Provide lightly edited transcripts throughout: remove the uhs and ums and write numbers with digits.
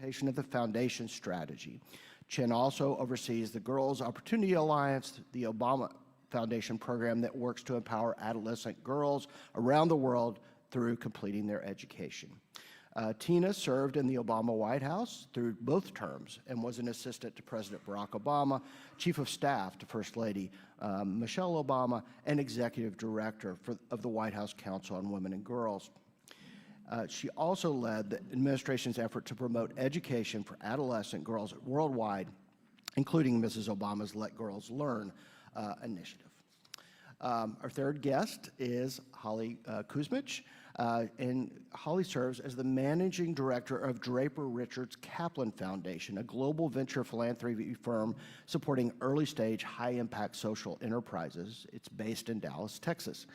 Of the foundation strategy. Tchen also oversees the Girls Opportunity Alliance, the Obama Foundation program that works to empower adolescent girls around the world through completing their education. Tina served in the Obama White House through both terms and was an assistant to President Barack Obama, Chief of Staff to First Lady Michelle Obama, and Executive Director of the White House Council on Women and Girls. She also led the administration's effort to promote education for adolescent girls worldwide, including Mrs. Obama's Let Girls Learn initiative. Our third guest is Holly Kuzmich, and Holly serves as the managing director of Draper Richards Kaplan Foundation, a global venture philanthropy firm supporting early-stage, high-impact social enterprises. It's based in Dallas, Texas.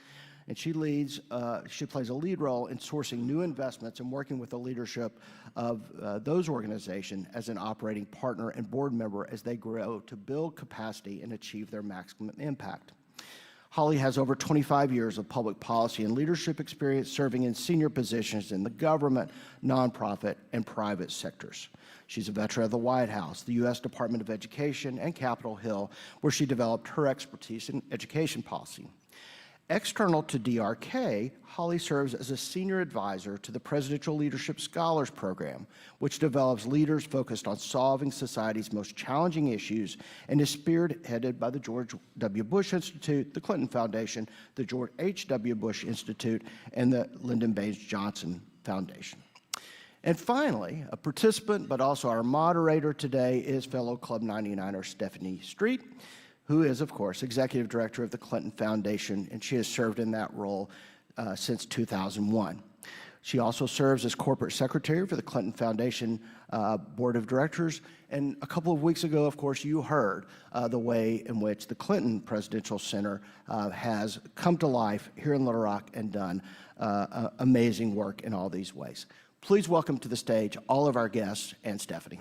And she plays a lead role in sourcing new investments and working with the leadership of those organizations as an operating partner and board member as they grow to build capacity and achieve their maximum impact. Holly has over 25 years of public policy and leadership experience serving in senior positions in the government, nonprofit, and private sectors. She's a veteran of the White House, the U.S. Department of Education, and Capitol Hill, where she developed her expertise in education policy. External to DRK, Holly serves as a senior advisor to the Presidential Leadership Scholars Program, which develops leaders focused on solving society's most challenging issues and is spearheaded by the George W. Bush Institute, the Clinton Foundation, the George H.W. Bush Institute, and the Lyndon Baines Johnson Foundation. And finally, a participant, but also our moderator today, is fellow Club 99er Stephanie Streett, who is, of course, Executive Director of the Clinton Foundation, and she has served in that role since 2001. She also serves as Corporate Secretary for the Clinton Foundation Board of Directors, and a couple of weeks ago, of course, you heard the way in which the Clinton Presidential Center has come to life here in Little Rock and done amazing work in all these ways. Please welcome to the stage all of our guests and Stephanie.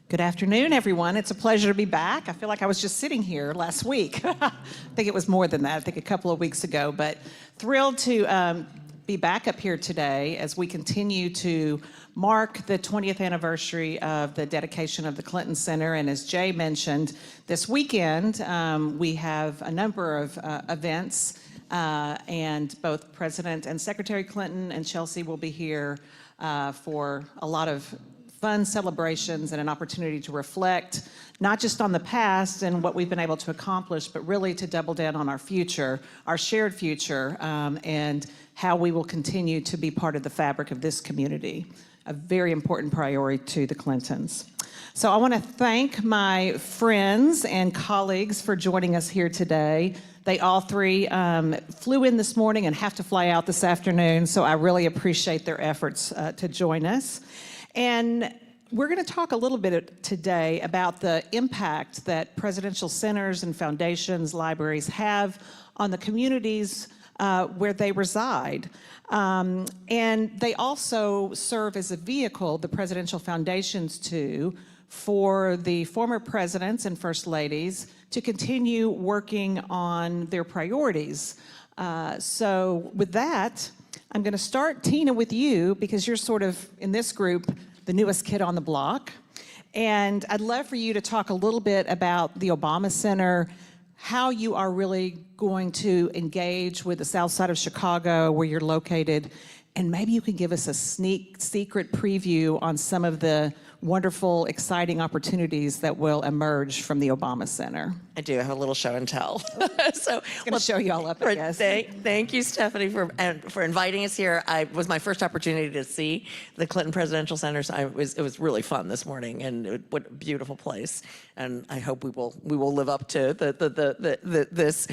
Good afternoon, everyone. It's a pleasure to be back. I feel like I was just sitting here last week. I think it was more than that. I think a couple of weeks ago, but thrilled to be back up here today as we continue to mark the 20th anniversary of the dedication of the Clinton Center. And as Jay mentioned, this weekend we have a number of events, and both President and Secretary Clinton and Chelsea will be here for a lot of fun celebrations and an opportunity to reflect not just on the past and what we've been able to accomplish, but really to double down on our future, our shared future, and how we will continue to be part of the fabric of this community, a very important priority to the Clintons. So I want to thank my friends and colleagues for joining us here today. They all three flew in this morning and have to fly out this afternoon, so I really appreciate their efforts to join us. And we're going to talk a little bit today about the impact that presidential centers and foundations, libraries have on the communities where they reside. And they also serve as a vehicle, the presidential foundations for the former presidents and first ladies to continue working on their priorities. So with that, I'm going to start, Tina, with you, because you're sort of, in this group, the newest kid on the block. And I'd love for you to talk a little bit about the Obama Center, how you are really going to engage with the South Side of Chicago, where you're located, and maybe you can give us a secret preview on some of the wonderful, exciting opportunities that will emerge from the Obama Center. I do have a little show and tell. So I'm going to show you all up, I guess. Thank you, Stephanie, for inviting us here. It was my first opportunity to see the Clinton Presidential Center. So it was really fun this morning, and what a beautiful place. And I hope we will live up to this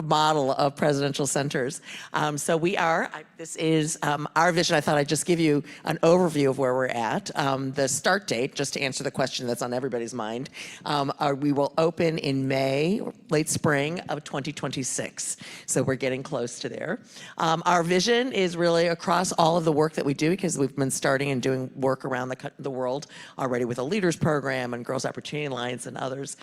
model of presidential centers. So we are. This is our vision. I thought I'd just give you an overview of where we're at. that the start date, just to answer the question that's on everybody's mind, we will open in May, late spring of 2026. So we're getting close to there. Our vision is really across all of the work that we do, because we've been starting and doing work around the world already with a Leaders Program and Girls Opportunity Alliance and others,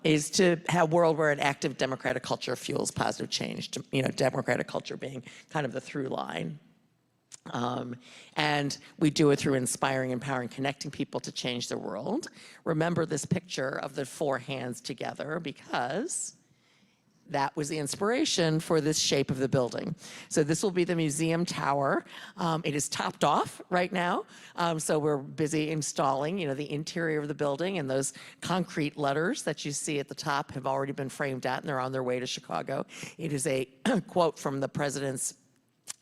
is to have a world where an active democratic culture fuels positive change. Democratic culture being kind of the through line. And we do it through inspiring, empowering, connecting people to change the world. Remember this picture of the four hands together, because that was the inspiration for this shape of the building. So this will be the museum tower. It is topped off right now. So we're busy installing, the interior of the building, and those concrete letters that you see at the top have already been framed out, and they're on their way to Chicago. It is a quote from the president's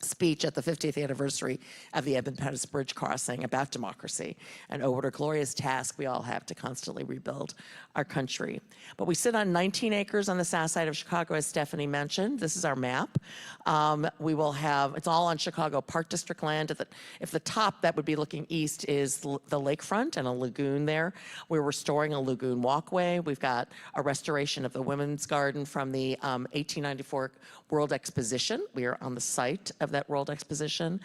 speech at the 50th anniversary of the Edmund Pettus Bridge crossing about democracy, and what a glorious task we all have to constantly rebuild our country. But we sit on 19 acres on the south side of Chicago, as Stephanie mentioned. This is our map. We will have, it's all on Chicago Park District land. If the top that would be looking east is the lakefront and a lagoon there, we're restoring a lagoon walkway. We've got a restoration of the Women's Garden from the 1894 World Exposition. We are on the site of that World Exposition.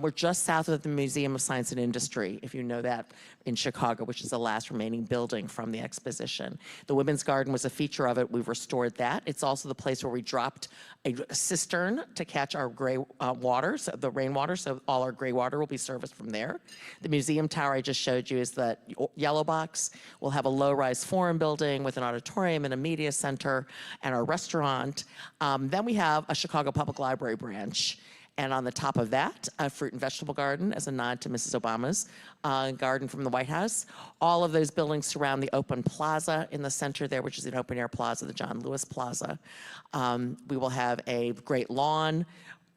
We're just south of the Museum of Science and Industry, if you know that, in Chicago, which is the last remaining building from the exposition. The Women's Garden was a feature of it. We've restored that. It's also the place where we dropped a cistern to catch our gray water, so the rainwater, so all our gray water will be serviced from there. The museum tower I just showed you is the yellow box. We'll have a low-rise forum building with an auditorium and a media center and a restaurant. Then we have a Chicago Public Library branch. And on the top of that, a fruit and vegetable garden as a nod to Mrs. Obama's garden from the White House. All of those buildings surround the open plaza in the center there, which is an open air plaza, the John Lewis Plaza. We will have a great lawn,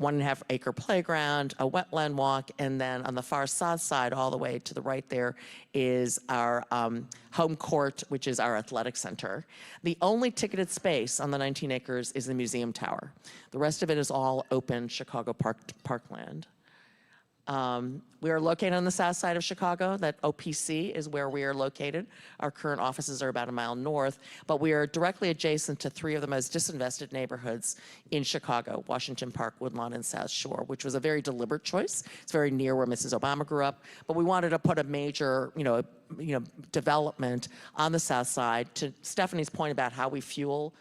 1.5 acre playground, a wetland walk, and then on the far south side, all the way to the right there, is our home court, which is our athletic center. The only ticketed space on the 19 acres is the museum tower. The rest of it is all open Chicago parkland. We are located on the south side of Chicago. That OPC is where we are located. Our current offices are about a mile north, but we are directly adjacent to 3 of the most disinvested neighborhoods in Chicago: Washington Park, Woodlawn, and South Shore, which was a very deliberate choice. It's very near where Mrs. Obama grew up, but we wanted to put a major, development on the south side. To Stephanie's point about how we fuel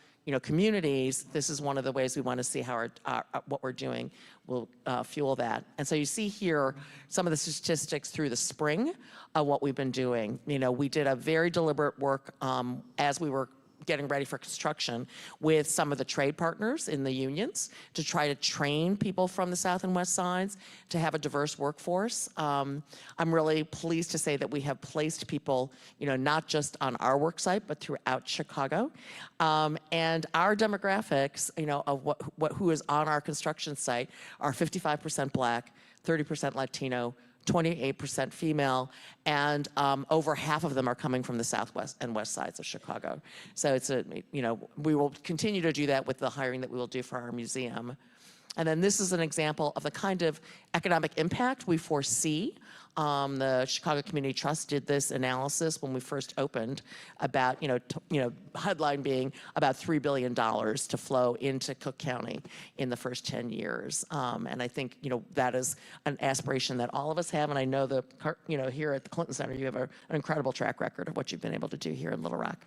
communities, this is one of the ways we want to see how what we're doing will fuel that. And so you see here some of the statistics through the spring of what we've been doing. We did a very deliberate work as we were getting ready for construction with some of the trade partners in the unions to try to train people from the south and west sides to have a diverse workforce. I'm really pleased to say that we have placed people, not just on our work site, but throughout Chicago. And our demographics, of who is on our construction site are 55% Black, 30% Latino, 28% female, and over half of them are coming from the southwest and west sides of Chicago. So it's we will continue to do that with the hiring that we will do for our museum. And then this is an example of the kind of economic impact we foresee. The Chicago Community Trust did this analysis when we first opened about, headline being about $3 billion to flow into Cook County in the first 10 years. And I think, that is an aspiration that all of us have. And I know here at the Clinton Center, you have an incredible track record of what you've been able to do here in Little Rock.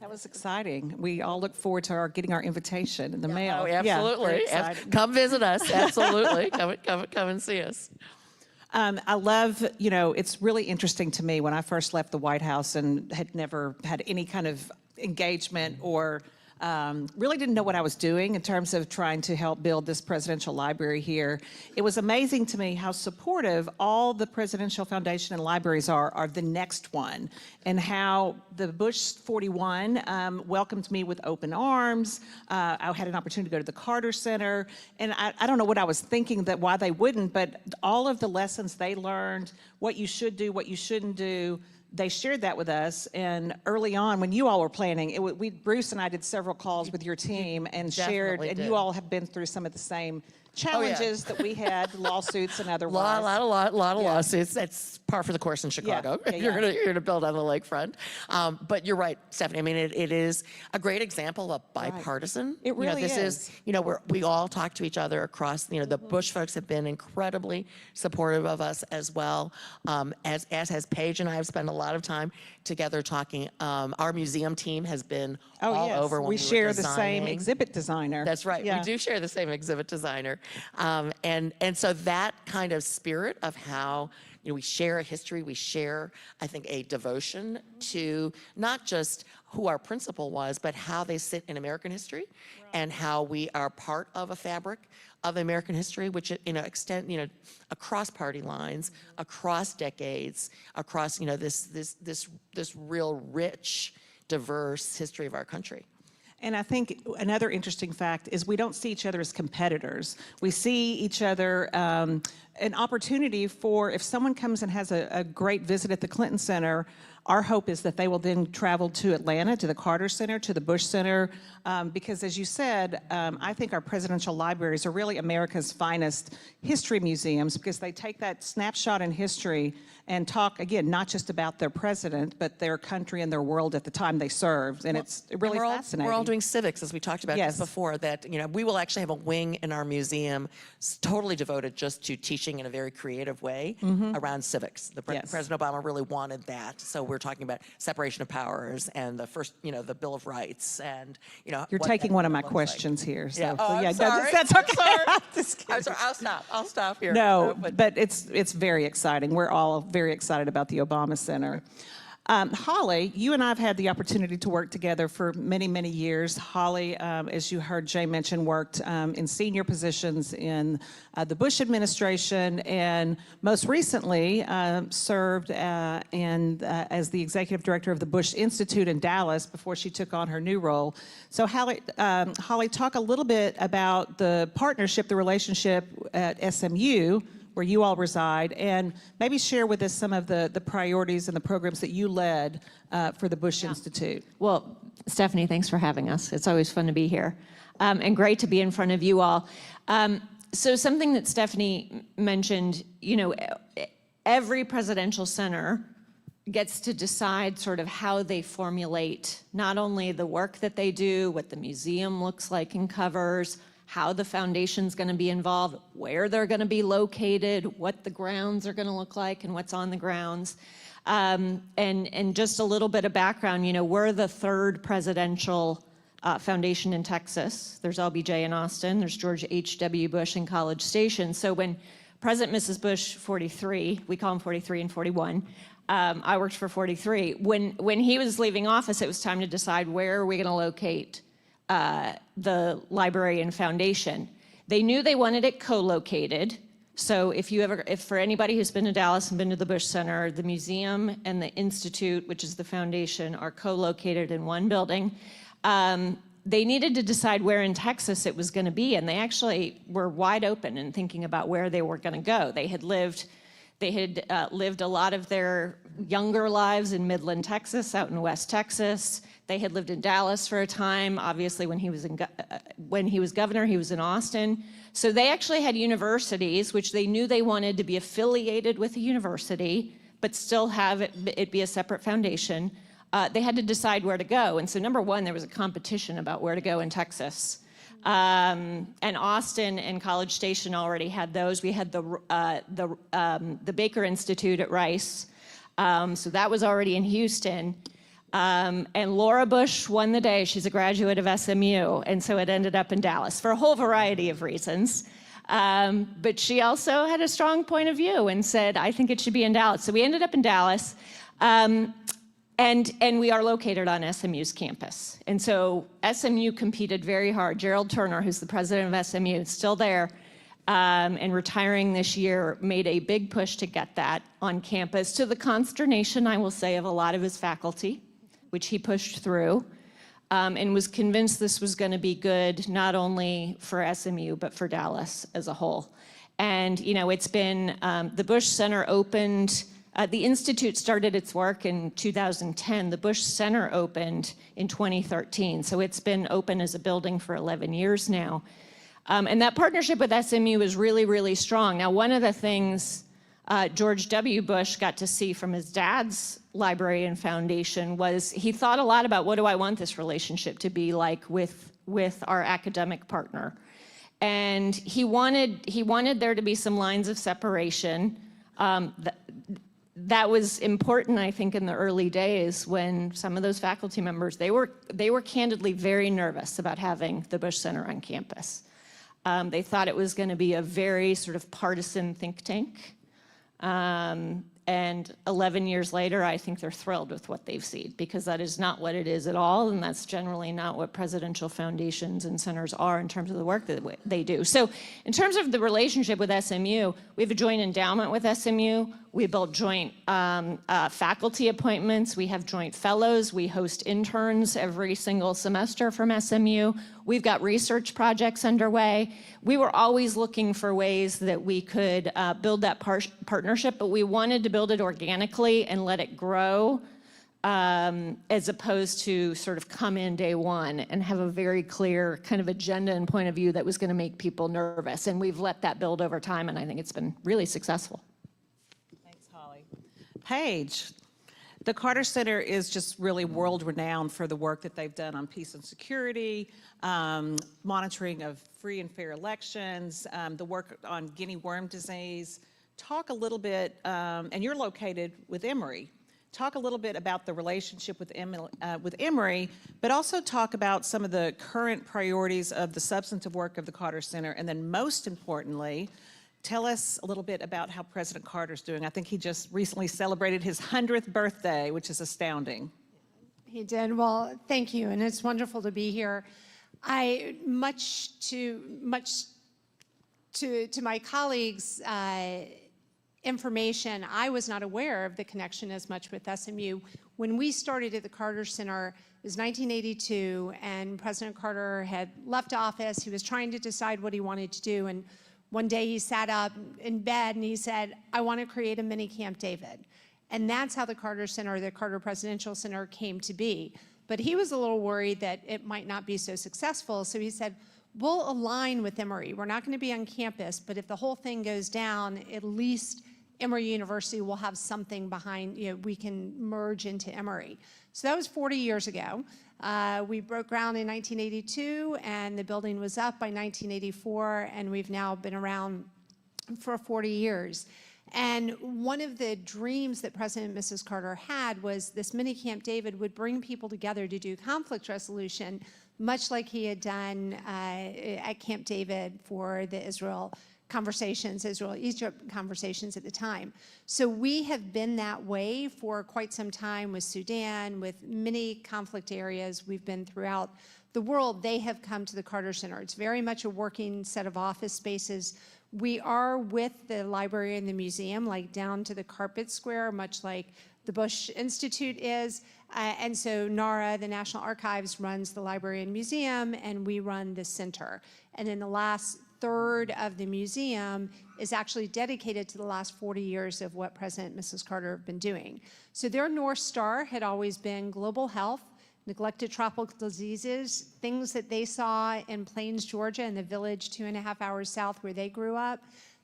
That was exciting. We all look forward to getting our invitation in the mail. Oh, absolutely. Yeah, come visit us. Absolutely. come and see us. I love, it's really interesting to me when I first left the White House and had never had any kind of engagement or really didn't know what I was doing in terms of trying to help build this presidential library here. It was amazing to me how supportive all the Presidential Foundation and libraries are of the next one, and how the Bush 41 welcomed me with open arms. I had an opportunity to go to the Carter Center, and I don't know what I was thinking why they wouldn't, but all of the lessons they learned, what you should do, what you shouldn't do, they shared that with us. And early on, when you all were planning, Bruce and I did several calls with your team and shared, and you all have been through some of the same challenges that we had, lawsuits and otherwise. A lot of Yeah. lawsuits. That's par for the course in Chicago. Yeah, You're gonna build on the lakefront. But you're right, Stephanie. I mean, it is a great example of bipartisan. It really this is. we all talk to each other across. The Bush folks have been incredibly supportive of us as well. As has Paige and I have spent a lot of time together talking. Our museum team has been all yes. over when we were share the same designing. exhibit designer. That's right. Yeah. We do share the same exhibit designer. And so that kind of spirit of how we share a history, we share, I think, a devotion to not just who our principal was, but how they sit in American history and how we are part of a fabric of American history, which extend across party lines, across decades, across this real rich, diverse history of our country. And I think another interesting fact is we don't see each other as competitors. We see each other an opportunity for, if someone comes and has a great visit at the Clinton Center, our hope is that they will then travel to Atlanta, to the Carter Center, to the Bush Center, because as you said, I think our presidential libraries are really America's finest history museums because they take that snapshot in history and talk, again, not just about their president, but their country and their world at the time they served. And it's really fascinating. We're all doing civics, as we talked about Yes. just before, that we will actually have a wing in our museum totally devoted just to teaching in a very creative way around civics. Yes. President Obama really wanted that. So we're talking about separation of powers and the first, the Bill of Rights and, You're what taking that one of my looks like. questions here. So, Yeah. Oh, so I'm yeah, sorry. that's I'm okay. sorry. Just kidding. I'm sorry. I'll stop here. No, but it's very exciting. We're all very excited about the Obama Center. Holly, you and I have had the opportunity to work together for many, many years. Holly, as you heard Jay mention, worked in senior positions in the Bush administration and most recently served as the executive director of the Bush Institute in Dallas before she took on her new role. So Holly, talk a little bit about the partnership, the relationship at SMU, where you all reside, and maybe share with us some of the priorities and the programs that you led for the Bush Institute. Well, Stephanie, thanks for having us. It's always fun to be here. And great to be in front of you all. So something that Stephanie mentioned, every presidential center gets to decide sort of how they formulate not only the work that they do, what the museum looks like and covers, how the foundation's going to be involved, where they're going to be located, what the grounds are going to look like and what's on the grounds. And just a little bit of background, we're the third presidential foundation in Texas. There's LBJ in Austin, there's George H.W. Bush in College Station. So when President and Mrs. Bush 43, we call him 43 and 41, I worked for 43. When he was leaving office, it was time to decide where are we going to locate the library and foundation. They knew they wanted it co-located. So if for anybody who's been to Dallas and been to the Bush Center, the museum and the institute, which is the foundation, are co-located in one building. They needed to decide where in Texas it was going to be, and they actually were wide open in thinking about where they were going to go. They had lived a lot of their younger lives in Midland, Texas, out in West Texas. They had lived in Dallas for a time. Obviously, when he was governor, he was in Austin. So they actually had universities, which they knew they wanted to be affiliated with a university, but still have it be a separate foundation. They had to decide where to go. And so number one, there was a competition about where to go in Texas. And Austin and College Station already had those. We had the Baker Institute at Rice. So that was already in Houston. And Laura Bush won the day. She's a graduate of SMU. And so it ended up in Dallas for a whole variety of reasons. But she also had a strong point of view and said, I think it should be in Dallas. So we ended up in Dallas. And we are located on SMU's campus. And so SMU competed very hard. Gerald Turner, who's the president of SMU, is still there and retiring this year, made a big push to get that on campus, to the consternation, I will say, of a lot of his faculty, which he pushed through, and was convinced this was going to be good not only for SMU, but for Dallas as a whole. And, it's been, the Bush Center opened, the Institute started its work in 2010. The Bush Center opened in 2013. So it's been open as a building for 11 years now. And that partnership with SMU is really, really strong. Now, one of the things George W. Bush got to see from his dad's library and foundation was he thought a lot about what do I want this relationship to be like with our academic partner. And he wanted there to be some lines of separation. That was important, I think, in the early days when some of those faculty members, they were candidly very nervous about having the Bush Center on campus. They thought it was going to be a very sort of partisan think tank. And 11 years later, I think they're thrilled with what they've seen, because that is not what it is at all, and that's generally not what presidential foundations and centers are in terms of the work that they do. So in terms of the relationship with SMU, we have a joint endowment with SMU. We build joint faculty appointments. We have joint fellows. We host interns every single semester from SMU. We've got research projects underway. We were always looking for ways that we could build that partnership, but we wanted to build it organically and let it grow, as opposed to sort of come in day one and have a very clear kind of agenda and point of view that was going to make people nervous. And we've let that build over time, and I think it's been really successful. Thanks, Holly. Paige, the Carter Center is just really world-renowned for the work that they've done on peace and security, monitoring of free and fair elections, the work on guinea worm disease. Talk a little bit, and you're located with Emory. Talk a little bit about the relationship with Emory, but also talk about some of the current priorities of the substantive work of the Carter Center, and then most importantly, tell us a little bit about how President Carter's doing. I think he just recently celebrated his 100th birthday, which is astounding. He did. Well, thank you, and it's wonderful to be here. Much to my colleagues' information, I was not aware of the connection as much with SMU. When we started at the Carter Center, it was 1982, and President Carter had left office. He was trying to decide what he wanted to do, and one day he sat up in bed and he said, I want to create a mini Camp David. And that's how the Carter Center, the Carter Presidential Center, came to be. But he was a little worried that it might not be so successful, so he said, we'll align with Emory. We're not going to be on campus, but if the whole thing goes down, at least Emory University will have something behind, we can merge into Emory. So that was 40 years ago. We broke ground in 1982, and the building was up by 1984, and we've now been around for 40 years. And one of the dreams that President and Mrs. Carter had was this mini Camp David would bring people together to do conflict resolution, much like he had done at Camp David for the Israel-Egypt conversations at the time. So we have been that way for quite some time with Sudan, with many conflict areas. We've been throughout the world. They have come to the Carter Center. It's very much a working set of office spaces. We are with the library and the museum, like down to the carpet square, much like the Bush Institute is. And so NARA, the National Archives, runs the library and museum, and we run the center. And in the last third of the museum is actually dedicated to the last 40 years of what President and Mrs. Carter have been doing. So their North Star had always been global health, neglected tropical diseases, things that they saw in Plains, Georgia, in the village 2.5 hours south where they grew up,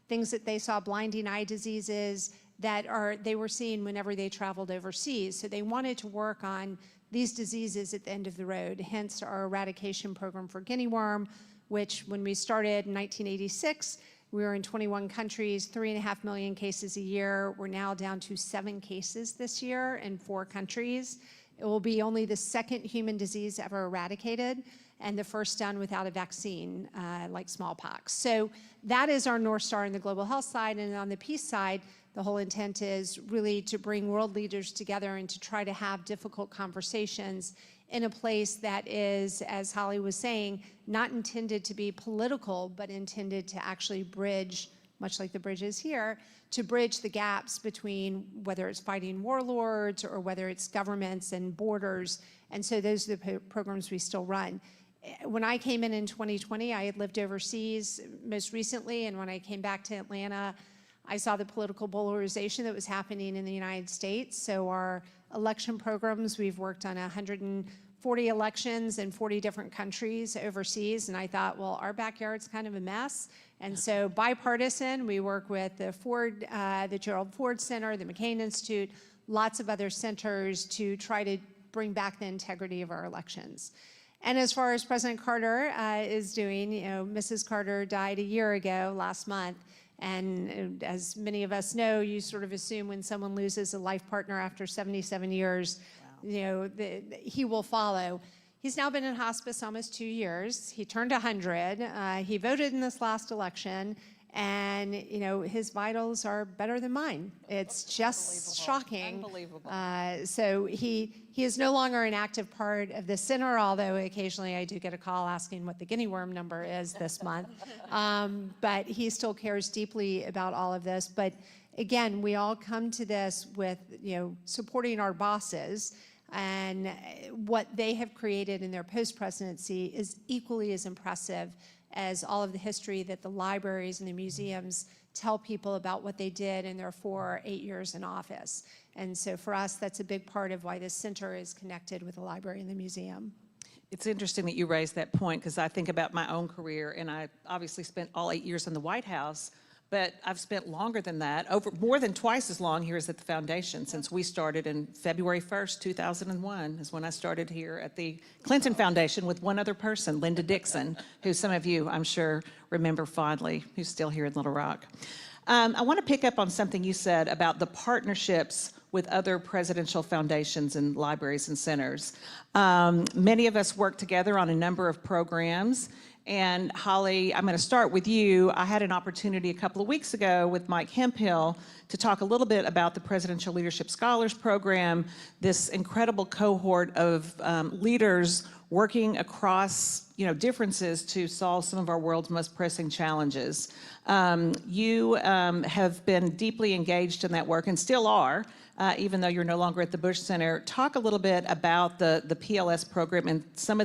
things that they saw, blinding eye diseases that they were seeing whenever they traveled overseas. So they wanted to work on these diseases at the end of the road, hence our eradication program for guinea worm, which when we started in 1986, we were in 21 countries, 3.5 million cases a year. We're now down to 7 cases this year in 4 countries. It will be only the second human disease ever eradicated and the first done without a vaccine, like smallpox. So that is our North Star in the global health side. And on the peace side, the whole intent is really to bring world leaders together and to try to have difficult conversations in a place that is, as Holly was saying, not intended to be political, but intended to actually bridge, much like the bridge is here, to bridge the gaps between whether it's fighting warlords or whether it's governments and borders. And so those are the programs we still run. When I came in 2020, I had lived overseas most recently, and when I came back to Atlanta, I saw the political polarization that was happening in the United States. So our election programs, we've worked on 40 elections in 40 different countries overseas, and I thought, well, our backyard's kind of a mess. And so bipartisan, we work with the Gerald Ford Center, the McCain Institute, lots of other centers to try to bring back the integrity of our elections. And as far as President Carter is doing, Mrs. Carter died a year ago, last month. And as many of us know, you sort of assume when someone loses a life partner after 77 years, he will follow. He's now been in hospice almost 2 years. He turned 100. He voted in this last election, and his vitals are better than mine. It's just shocking. Unbelievable. So he is no longer an active part of the center, although occasionally I do get a call asking what the guinea worm number is this month. But he still cares deeply about all of this. But again, we all come to this with supporting our bosses, and what they have created in their post-presidency is equally as impressive as all of the history that the libraries and the museums tell people about what they did in their 4 or 8 years in office. And so for us, that's a big part of why this center is connected with the library and the museum. It's interesting that you raised that point, because I think about my own career, and I obviously spent all 8 years in the White House, but I've spent longer than that, more than twice as long here as at the foundation, since we started in February 1st, 2001 is when I started here at the Clinton Foundation with one other person, Linda Dixon, who some of you, I'm sure, remember fondly, who's still here in Little Rock. I want to pick up on something you said about the partnerships with other presidential foundations and libraries and centers. Many of us work together on a number of programs. And Holly, I'm going to start with you. I had an opportunity a couple of weeks ago with Mike Hemphill to talk a little bit about the Presidential Leadership Scholars Program, this incredible cohort of leaders working across differences to solve some of our world's most pressing challenges. You have been deeply engaged in that work and still are, even though you're no longer at the Bush Center. Talk a little bit about the PLS program and some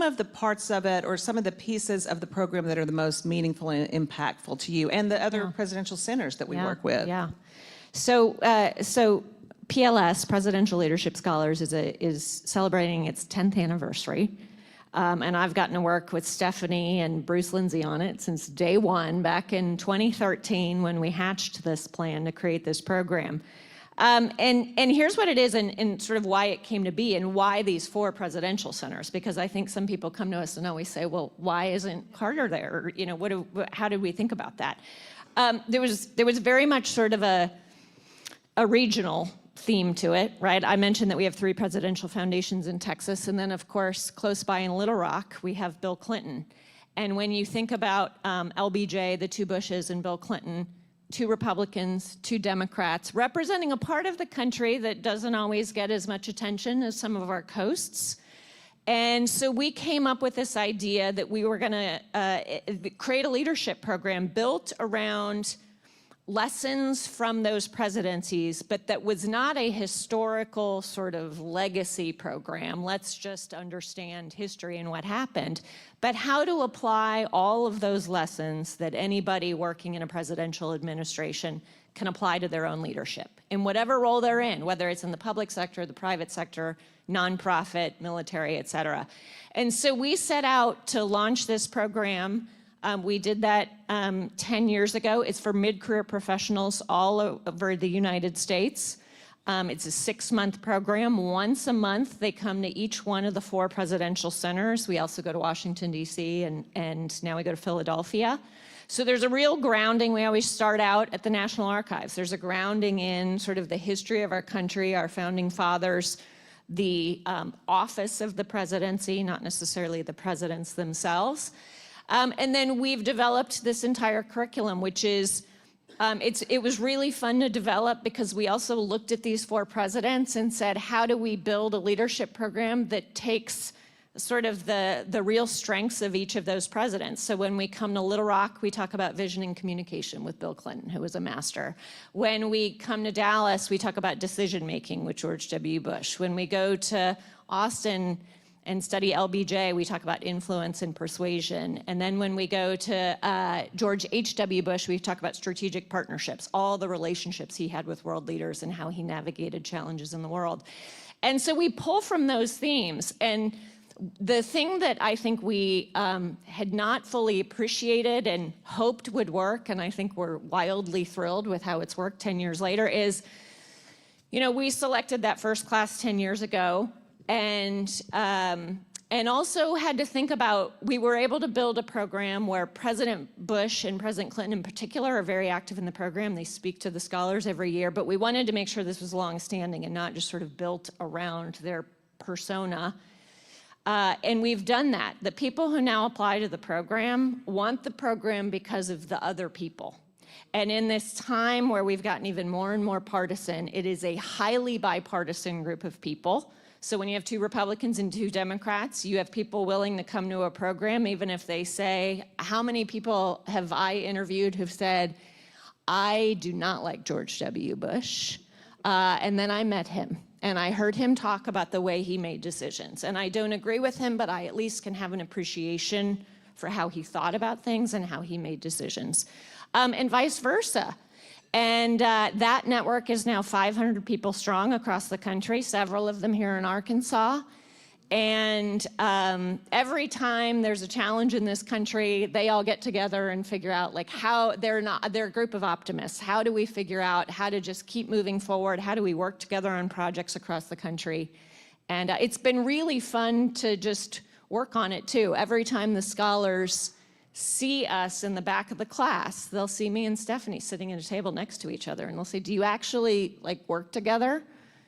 of the parts of it, or some of the pieces of the program that are the most meaningful and impactful to you, and the other presidential centers that we work with. Yeah. So PLS, Presidential Leadership Scholars, is celebrating its 10th anniversary. And I've gotten to work with Stephanie and Bruce Lindsay on it since day one, back in 2013, when we hatched this plan to create this program. And here's what it is, and sort of why it came to be, and why these 4 presidential centers, because I think some people come to us and always say, well, why isn't Carter there? How did we think about that? There was very much sort of a regional theme to it, right? I mentioned that we have 3 presidential foundations in Texas, and then of course, close by in Little Rock, we have Bill Clinton. And when you think about LBJ, the 2 Bushes, and Bill Clinton, 2 Republicans, 2 Democrats, representing a part of the country that doesn't always get as much attention as some of our coasts. And so we came up with this idea that we were gonna create a leadership program built around lessons from those presidencies, but that was not a historical sort of legacy program. Let's just understand history and what happened, but how to apply all of those lessons that anybody working in a presidential administration can apply to their own leadership in whatever role they're in, whether it's in the public sector, the private sector, nonprofit, military, et cetera. And so we set out to launch this program. We did that 10 years ago. It's for mid-career professionals all over the United States. It's a 6-month program. Once a month, they come to each one of the 4 presidential centers. We also go to Washington, D.C., and now we go to Philadelphia. So there's a real grounding. We always start out at the National Archives. There's a grounding in sort of the history of our country, our founding fathers, the office of the presidency, not necessarily the presidents themselves. And then we've developed this entire curriculum, which is, it was really fun to develop because we also looked at these 4 presidents and said, how do we build a leadership program that takes sort of the real strengths of each of those presidents? So when we come to Little Rock, we talk about vision and communication with Bill Clinton, who was a master. When we come to Dallas, we talk about decision-making with George W. Bush. When we go to Austin and study LBJ, we talk about influence and persuasion. And then when we go to George H.W. Bush, we talk about strategic partnerships, all the relationships he had with world leaders and how he navigated challenges in the world. And so we pull from those themes. And the thing that I think we had not fully appreciated and hoped would work, and I think we're wildly thrilled with how it's worked 10 years later, is, you know, we selected that first class 10 years ago, and also had to think about, we were able to build a program where President Bush and President Clinton in particular are very active in the program. They speak to the scholars every year, but we wanted to make sure this was longstanding and not just sort of built around their persona. And we've done that. The people who now apply to the program want the program because of the other people. And in this time where we've gotten even more and more partisan, it is a highly bipartisan group of people. So when you have 2 Republicans and 2 Democrats, you have people willing to come to a program, even if they say, how many people have I interviewed who've said, I do not like George W. Bush, and then I met him. And I heard him talk about the way he made decisions. And I don't agree with him, but I at least can have an appreciation for how he thought about things and how he made decisions. And vice versa. And that network is now 500 people strong across the country, several of them here in Arkansas. And every time there's a challenge in this country, they all get together and figure out like how they're a group of optimists. How do we figure out how to just keep moving forward? How do we work together on projects across the country? And it's been really fun to just work on it too. Every time the scholars see us in the back of the class, they'll see me and Stephanie sitting at a table next to each other, and they'll say, do you actually like work together?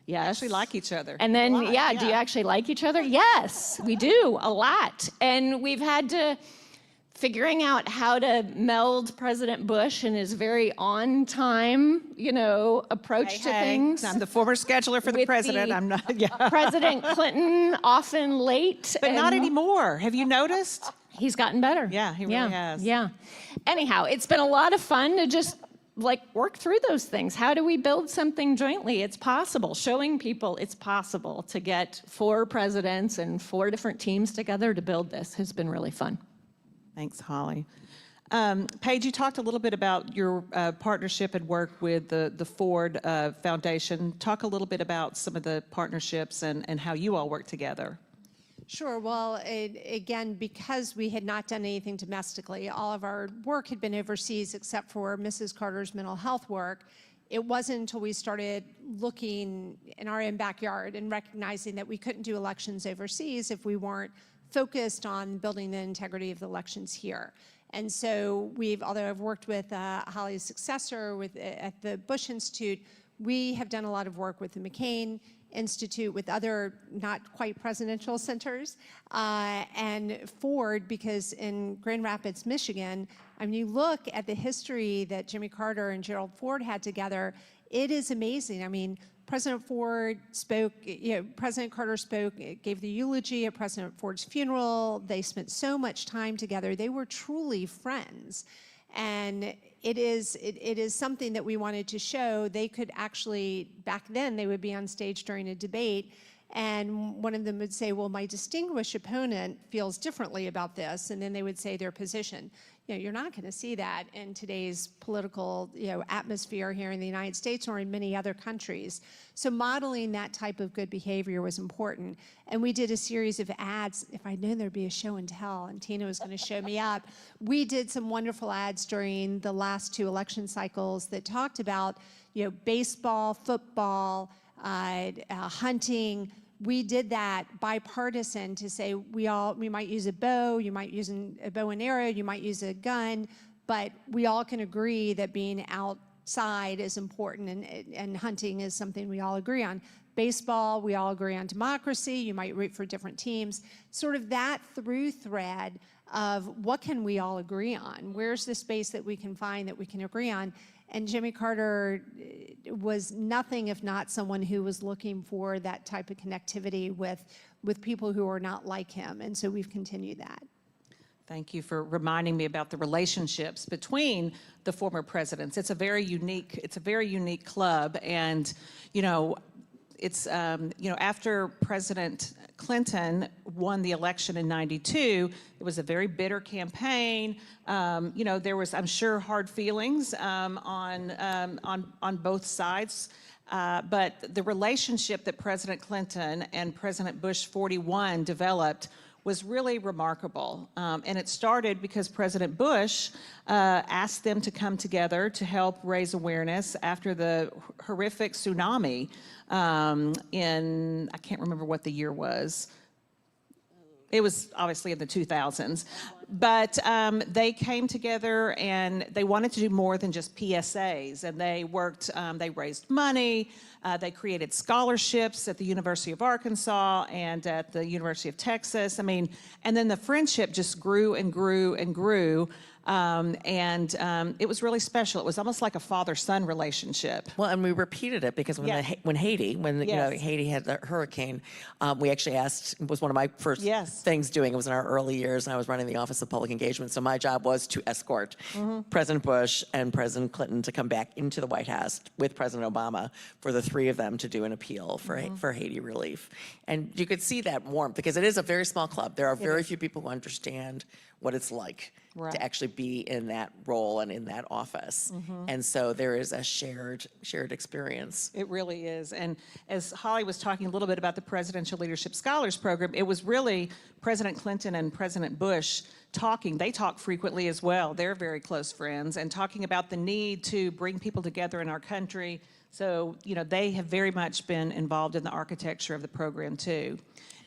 Yes. Actually like each other. And then, do you actually like each other? Yes, we do, a lot. And we've had to figuring out how to meld President Bush and his very on-time, you know, approach to things. I'm the former scheduler for the president. I'm not, President Clinton, often late. But not anymore. Have you noticed? He's gotten better. Yeah, he really has. Yeah. Anyhow, it's been a lot of fun to just like work through those things. How do we build something jointly? It's possible. Showing people it's possible to get 4 presidents and 4 different teams together to build this has been really fun. Thanks, Holly. Paige, you talked a little bit about your partnership and work with the Ford Foundation. Talk a little bit about some of the partnerships and how you all work together. Sure. Well, again, because we had not done anything domestically, all of our work had been overseas except for Mrs. Carter's mental health work. It wasn't until we started looking in our own backyard and recognizing that we couldn't do elections overseas if we weren't focused on building the integrity of the elections here. And so although I've worked with Holly's successor at the Bush Institute, we have done a lot of work with the McCain Institute, with other not quite presidential centers, and Ford, because in Grand Rapids, Michigan, I mean, you look at the history that Jimmy Carter and Gerald Ford had together, it is amazing. I mean, President Ford spoke, President Carter spoke, gave the eulogy at President Ford's funeral. They spent so much time together. They were truly friends. And it is something that we wanted to show. They could actually, back then, they would be on stage during a debate, and one of them would say, well, my distinguished opponent feels differently about this, and then they would say their position. You know, you're not going to see that in today's political, atmosphere here in the United States or in many other countries. So modeling that type of good behavior was important. And we did a series of ads. If I'd known there'd be a show and tell, and Tina was going to show me up, we did some wonderful ads during the last 2 election cycles that talked about, baseball, football, hunting. We did that bipartisan to say we might use a bow, you might use a bow and arrow, you might use a gun, but we all can agree that being outside is important, and hunting is something we all agree on. Baseball, we all agree on democracy, you might root for different teams. Sort of that through thread of what can we all agree on? Where's the space that we can find that we can agree on? And Jimmy Carter was nothing if not someone who was looking for that type of connectivity with people who are not like him. And so we've continued that. Thank you for reminding me about the relationships between the former presidents. It's a very unique club. And, it's, after President Clinton won the election in '92, it was a very bitter campaign. There was, I'm sure, hard feelings on both sides. But the relationship that President Clinton and President Bush 41 developed was really remarkable. And it started because President Bush asked them to come together to help raise awareness after the horrific tsunami I can't remember what the year was. It was obviously in the 2000s. But they came together and they wanted to do more than just PSAs. And they worked, they raised money, they created scholarships at the University of Arkansas and at the University of Texas. I mean, and then the friendship just grew and grew and grew. It was really special. It was almost like a father-son relationship. Well, and we repeated it because when Yes. when Haiti, when Yes. Haiti had the hurricane, we actually asked. It was one of my first Yes. things doing. It was in our early years, and I was running the Office of Public Engagement. So my job was to escort President Bush and President Clinton to come back into the White House with President Obama for the three of them to do an appeal for Haiti relief. And you could see that warmth because it is a very small club. There are very few people who understand what it's like Right. to actually be in that role and in that office. And so there is a shared experience. It really is. And as Holly was talking a little bit about the Presidential Leadership Scholars Program, it was really President Clinton and President Bush talking. They talk frequently as well. They're very close friends and talking about the need to bring people together in our country. So, you know, they have very much been involved in the architecture of the program too.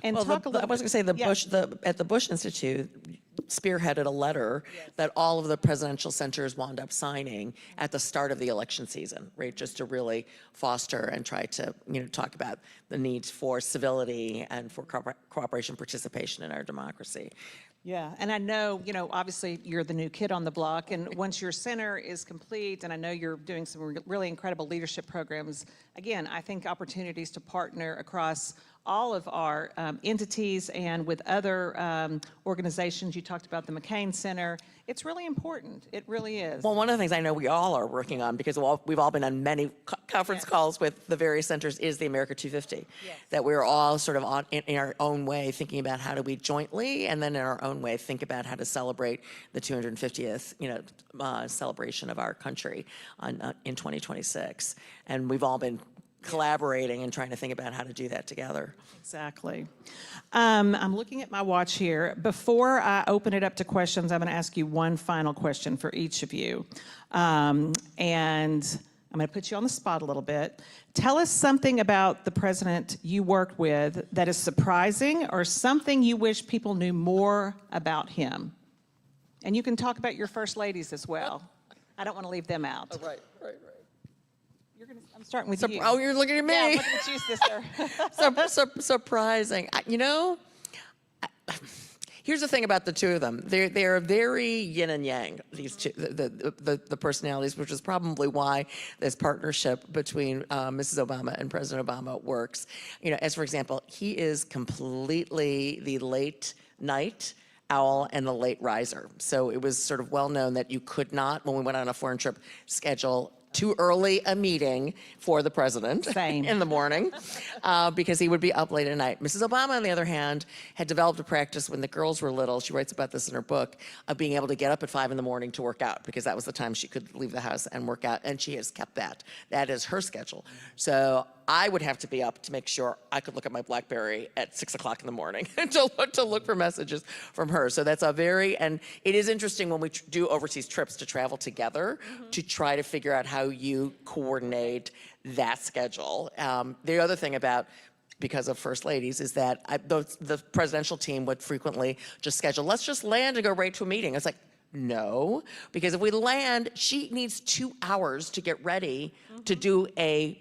And Well, talk a little I was going to say at the Bush Institute spearheaded a letter that all of the presidential centers wound up signing at the start of the election season, right? Just to really foster and try to, talk about the need for civility and for cooperation, participation in our democracy. Yeah, and I know, obviously you're the new kid on the block, and once your center is complete, and I know you're doing some really incredible leadership programs, again, I think opportunities to partner across all of our entities and with other organizations. You talked about the McCain Center. It's really important. It really is. Well, one of the things I know we all are working on, because we've all been on many conference calls with the various centers, is the America 250. Yes. That we're all sort of in our own way thinking about how do we jointly, and then in our own way think about how to celebrate the 250th, celebration of our country in 2026. And we've all been collaborating and trying to think about how to do that together. Exactly. I'm looking at my watch here. Before I open it up to questions, I'm going to ask you one final question for each of you. And I'm going to put you on the spot a little bit. Tell us something about the president you worked with that is surprising or something you wish people knew more about him. And you can talk about your first ladies as well. I don't want to leave them out. Right. I'm starting with you. Oh, you're looking at me. Yeah, I'm looking at you, sister. Surprising. Here's the thing about the two of them. They're very yin and yang, these two, the personalities, which is probably why this partnership between Mrs. Obama and President Obama works. As for example, he is completely the late night owl and the late riser. So it was sort of well known that you could not, when we went on a foreign trip, schedule too early a meeting for the president in the morning because he would be up late at night. Mrs. Obama, on the other hand, had developed a practice when the girls were little, she writes about this in her book, of being able to get up at 5 in the morning to work out because that was the time she could leave the house and work out, and she has kept that. That is her schedule. So I would have to be up to make sure I could look at my BlackBerry at 6 o'clock in the morning to look for messages from her. So that's and it is interesting when we do overseas trips to travel together to try to figure out how you coordinate that schedule. The other thing because of First Ladies, is that the presidential team would frequently just schedule, let's just land and go right to a meeting. It's like, no, because if we land, she needs 2 hours to get ready to do a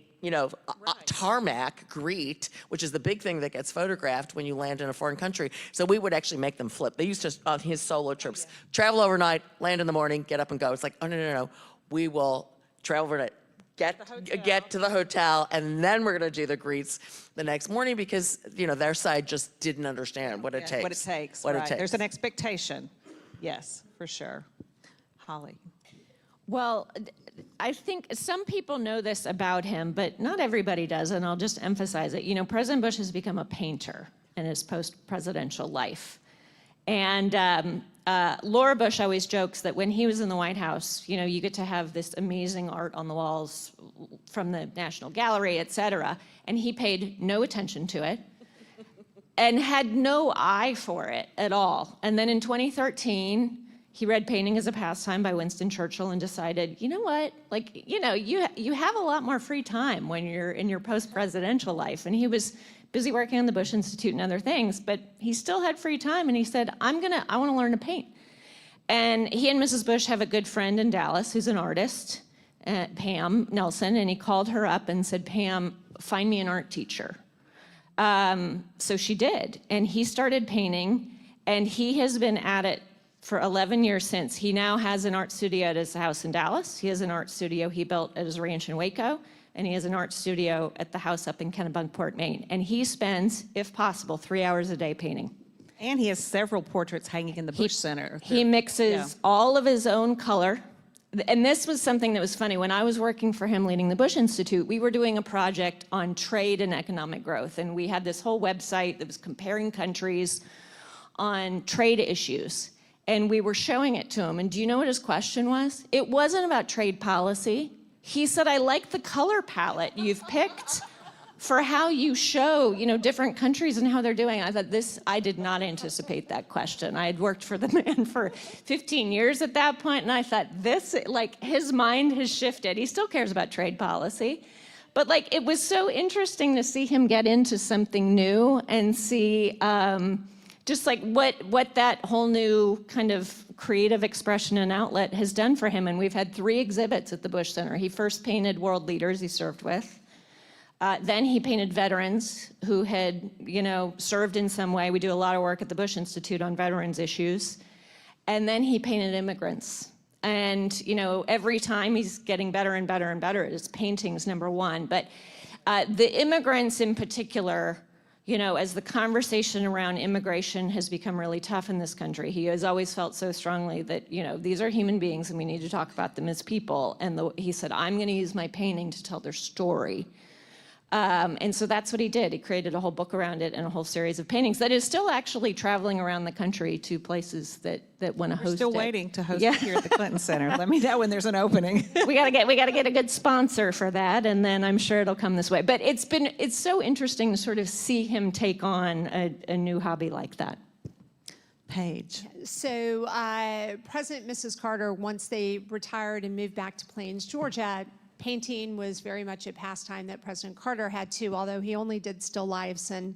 tarmac greet, which is the big thing that gets photographed when you land in a foreign country. So we would actually make them flip. They used to, on his solo trips, travel overnight, land in the morning, get up and go. It's like, oh, no. We will travel overnight, get to the hotel, and then we're going to do the greets the next morning because, their side just didn't understand what it takes. What it takes. There's an expectation. Yes, for sure. Holly. Well, I think some people know this about him, but not everybody does, and I'll just emphasize it. President Bush has become a painter in his post-presidential life. And Laura Bush always jokes that when he was in the White House, you know, you get to have this amazing art on the walls from the National Gallery, et cetera, and he paid no attention to it and had no eye for it at all. And then in 2013, he read Painting as a Pastime by Winston Churchill and decided, you know what, like, you know, you have a lot more free time when you're in your post-presidential life. And he was busy working on the Bush Institute and other things, but he still had free time, and he said, I want to learn to paint. And he and Mrs. Bush have a good friend in Dallas who's an artist, Pam Nelson, and he called her up and said, Pam, find me an art teacher. So she did, and he started painting, and he has been at it for 11 years since. He now has an art studio at his house in Dallas. He has an art studio he built at his ranch in Waco, and he has an art studio at the house up in Kennebunkport, Maine. And he spends, if possible, 3 hours a day painting. And he has several portraits hanging in the Bush Center. He mixes all of his own color. And this was something that was funny. When I was working for him leading the Bush Institute, we were doing a project on trade and economic growth. And we had this whole website that was comparing countries on trade issues. And we were showing it to him. And do you know what his question was? It wasn't about trade policy. He said, I like the color palette you've picked for how you show, you know, different countries and how they're doing. I thought I did not anticipate that question. I had worked for the man for 15 years at that point, and I thought his mind has shifted. He still cares about trade policy. But like, it was so interesting to see him get into something new and see just like what that whole new kind of creative expression and outlet has done for him. And we've had 3 exhibits at the Bush Center. He first painted world leaders he served with. Then he painted veterans who had, you know, served in some way. We do a lot of work at the Bush Institute on veterans issues. And then he painted immigrants. And, you know, every time he's getting better and better and better at his paintings, number one. But the immigrants in particular, you know, as the conversation around immigration has become really tough in this country, he has always felt so strongly that, you know, these are human beings and we need to talk about them as people. And he said, I'm going to use my painting to tell their story. And so that's what he did. He created a whole book around it and a whole series of paintings that is still actually traveling around the country to places that want to host it. We're still waiting to host it here at the Clinton Center. Let me know when there's an opening. we gotta get a good sponsor for that, and then I'm sure it'll come this way. But it's so interesting to sort of see him take on a new hobby like that. Paige. So President and Mrs. Carter, once they retired and moved back to Plains, Georgia, painting was very much a pastime that President Carter had too, although he only did still lifes, and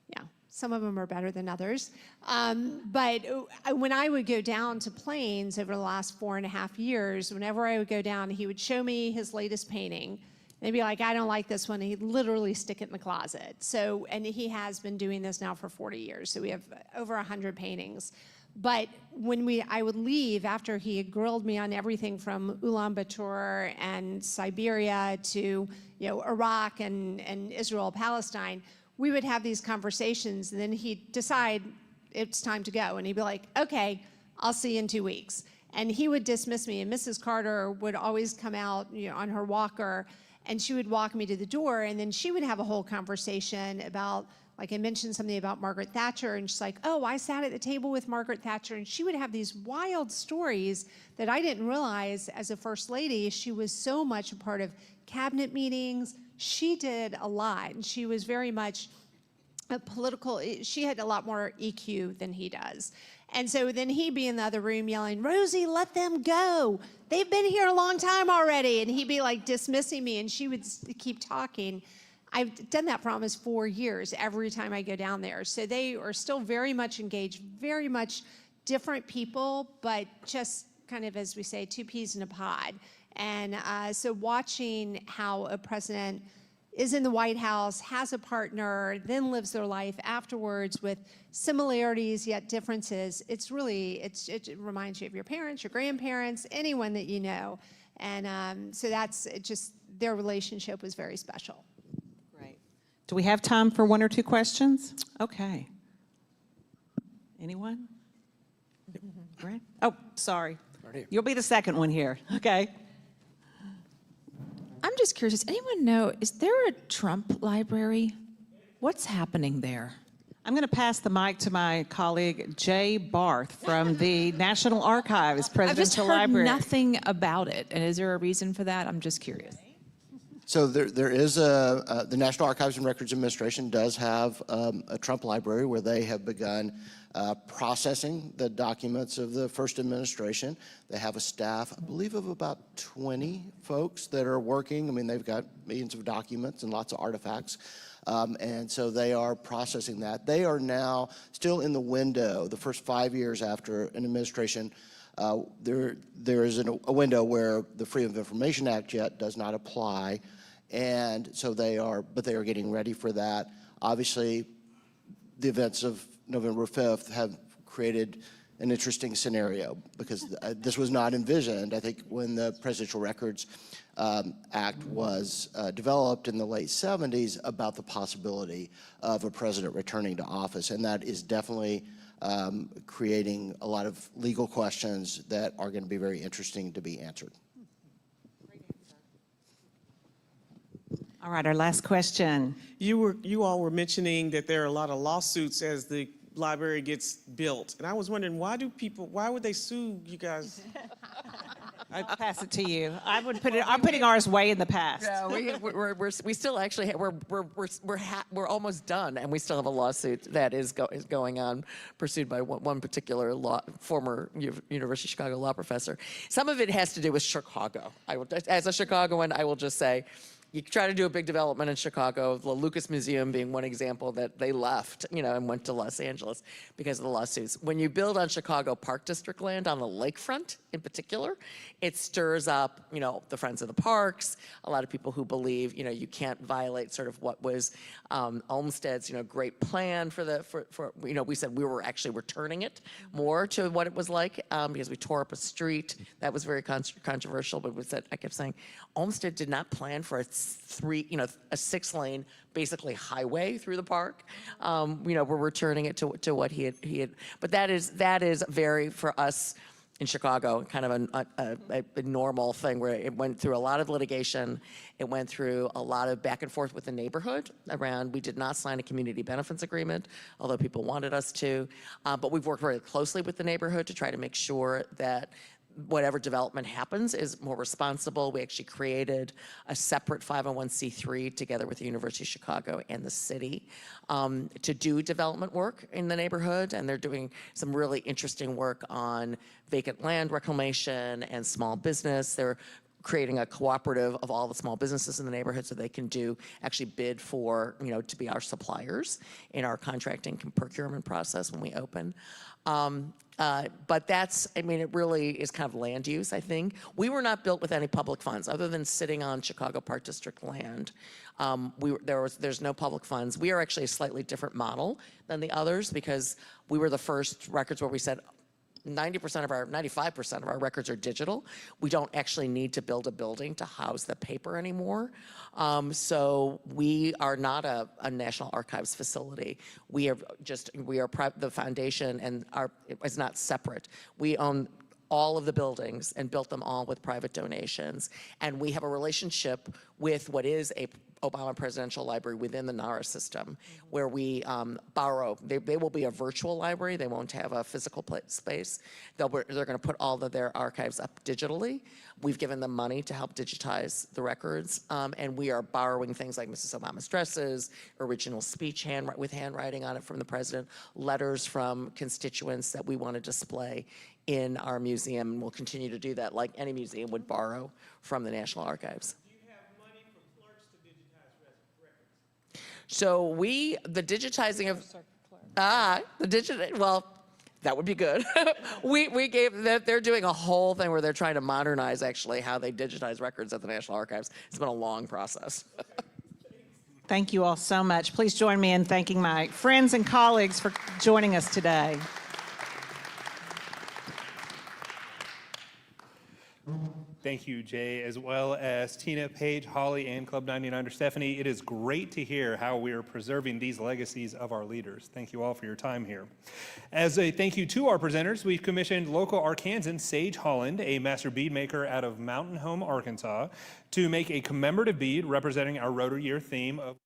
yeah, some of them are better than others. But when I would go down to Plains over the last 4.5 years, whenever I would go down, he would show me his latest painting. And he'd be like, I don't like this one. And he'd literally stick it in the closet. So, and he has been doing this now for 40 years. So we have over 100 paintings. But when I would leave after he had grilled me on everything from Ulaanbaatar and Siberia to, you know, Iraq and Israel, Palestine, we would have these conversations, and then he'd decide it's time to go. And he'd be like, okay, I'll see you in 2 weeks. And he would dismiss me, and Mrs. Carter would always come out, you know, on her walker, and she would walk me to the door, and then she would have a whole conversation about, like I mentioned something about Margaret Thatcher, and she's like, oh, I sat at the table with Margaret Thatcher, and she would have these wild stories that I didn't realize as a First Lady. She was so much a part of cabinet meetings. She did a lot, and she was very much a political, she had a lot more EQ than he does. And so then he'd be in the other room yelling, Rosie, let them go. They've been here a long time already. And he'd be like dismissing me, and she would keep talking. I've done that for almost 4 years every time I go down there. So they are still very much engaged, very much different people, but just kind of, as we say, 2 peas in a pod. And so watching how a president is in the White House, has a partner, then lives their life afterwards with similarities yet differences, it's really, it reminds you of your parents, your grandparents, anyone that you know. And so that's just, their relationship was very special. Great. Do we have time for 1 or 2 questions? Okay. Anyone? Brett? Oh, sorry. You'll be the second one here. Okay. I'm just curious, does anyone know, is there a Trump library? What's happening there? I'm going to pass the mic to my colleague Jay Barth from the National Archives I've just Presidential heard Library. nothing about it. And is there a reason for that? I'm just curious. So there is the National Archives and Records Administration does have a Trump library where they have begun processing the documents of the first administration. They have a staff, I believe, of about 20 folks that are working. I mean, they've got millions of documents and lots of artifacts. And so they are processing that. They are now still in the window, the first 5 years after an administration. There is a window where the Freedom of Information Act yet does not apply. And so they are getting ready for that. Obviously, the events of November 5th have created an interesting scenario because this was not envisioned. I think when the Presidential Records Act was developed in the late 70s about the possibility of a president returning to office, and that is definitely creating a lot of legal questions that are going to be very interesting to be answered. All right, our last question. You all were mentioning that there are a lot of lawsuits as the library gets built, and I was wondering why would they sue you guys? I'll pass it to you. I'm putting ours way in the past. Yeah, we still actually we're almost done, and we still have a lawsuit that is going on, pursued by one particular former University of Chicago law professor. Some of it has to do with Chicago. As a Chicagoan, I will just say, you try to do a big development in Chicago, the Lucas Museum being one example that they left, and went to Los Angeles because of the lawsuits. When you build on Chicago Park District land on the lakefront in particular, it stirs up, the Friends of the Parks, a lot of people who believe, you can't violate sort of what was Olmsted's, great plan for we said we were actually returning it more to what it was like because we tore up a street. That was very controversial, but I kept saying, Olmsted did not plan for a 6-lane, basically highway through the park. We're returning it to what he had. But that is very, for us in Chicago, kind of a normal thing where it went through a lot of litigation. It went through a lot of back and forth with the neighborhood around, we did not sign a community benefits agreement, although people wanted us to. But we've worked very closely with the neighborhood to try to make sure that whatever development happens is more responsible. We actually created a separate 501c3 together with the University of Chicago and the city to do development work in the neighborhood, and they're doing some really interesting work on vacant land reclamation and small business. They're creating a cooperative of all the small businesses in the neighborhood so they can actually bid for, to be our suppliers in our contracting and procurement process when we open. But it really is kind of land use, I think. We were not built with any public funds other than sitting on Chicago Park District land. There's no public funds. We are actually a slightly different model than the others because we were the first records where we said 95% of our records are digital. We don't actually need to build a building to house the paper anymore. So we are not a National Archives facility. We are the foundation, and it's not separate. We own all of the buildings and built them all with private donations. And we have a relationship with what is a Obama Presidential Library within the NARA system, where we borrow. They will be a virtual library. They won't have a physical space. They're going to put all of their archives up digitally. We've given them money to help digitize the records, and we are borrowing things like Mrs. Obama's dresses, original speech with handwriting on it from the president, letters from constituents that we want to display in our museum, and we'll continue to do that like any museum would borrow from the National Archives. So the digitizing of, well, that would be good. we gave that, they're doing a whole thing where they're trying to modernize actually how they digitize records at the National Archives. It's been a long process. Thank you all so much. Please join me in thanking my friends and colleagues for joining us today. Thank you, Jay, as well as Tina, Paige, Holly, and Club 99er Stephanie. It is great to hear how we are preserving these legacies of our leaders. Thank you all for your time here. As a thank you to our presenters, we've commissioned local Arkansan Sage Holland, a master bead maker out of Mountain Home, Arkansas, to make a commemorative bead representing our Rotary Year theme of